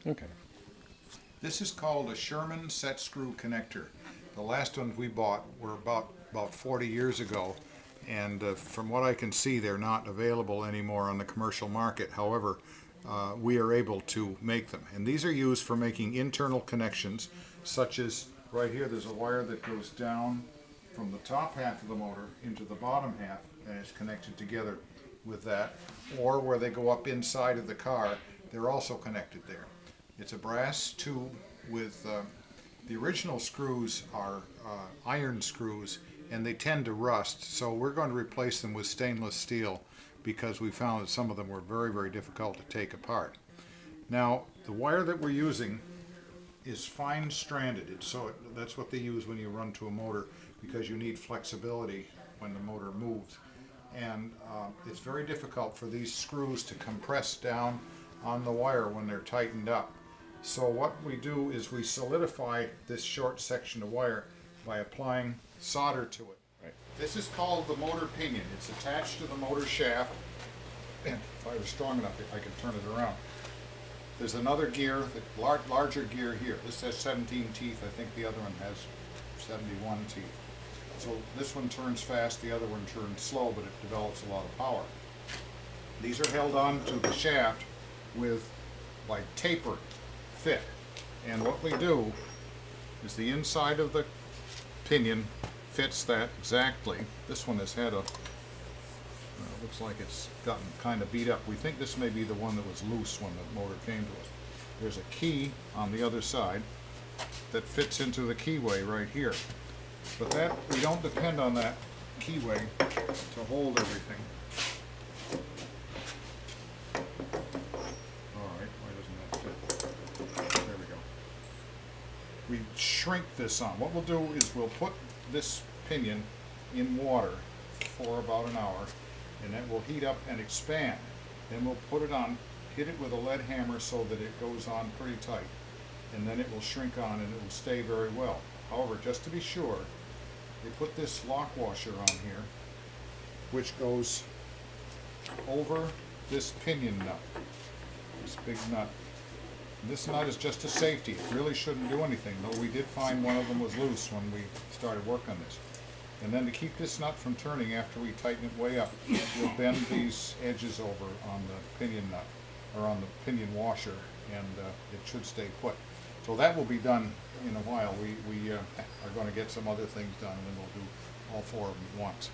Okay. This is called a Sherman set screw connector. The last ones we bought were about 40 years ago, and from what I can see, they're not available anymore on the commercial market. However, we are able to make them, and these are used for making internal connections, such as right here. There's a wire that goes down from the top half of the motor into the bottom half, and it's connected together with that, or where they go up inside of the car, they're also connected there. It's a brass tube with the original screws are iron screws, and they tend to rust, so we're going to replace them with stainless steel because we found that some of them were very, very difficult to take apart. Now, the wire that we're using is fine stranded. That's what they use when you run to a motor, because you need flexibility when the motor moves. And it's very difficult for these screws to compress down on the wire when they're tightened up. So what we do is we solidify this short section of wire by applying solder to it. Right. This is called the motor pinion. It's attached to the motor shaft, and if I was strong enough I could turn it around. There's another gear, the larger gear here. This has 17 teeth. I think the other one has 71 teeth. So this one turns fast, the other one turns slow, but it develops a lot of power. These are held on to the shaft with like taper fit. And what we do is the inside of the pinion fits that exactly. This one has had looks like it's gotten kind of beat up. We think this may be the one that was loose when the motor came to us. There's a key on the other side that fits into the keyway right here. But that, we don't depend on that keyway to hold everything. Alright, why doesn't that fit? There we go. We shrink this on. What we'll do is we'll put this pinion in water for about an hour, and then we'll heat up and expand. Then we'll put it on, hit it with a lead hammer so that it goes on pretty tight, and then it will shrink on and it will stay very well. However, just to be sure, they put this lock washer on here, which goes over this pinion nut, this big nut. And this nut is just a safety. It really shouldn't do anything, though we did find one of them was loose when we started work on this. And then to keep this nut from turning after we tighten it way up, we'll bend these edges over on the pinion nut, or on the pinion washer, and it should stay put. So that will be done in a while. We are going to get some other things done, and then we'll do all four of them at once.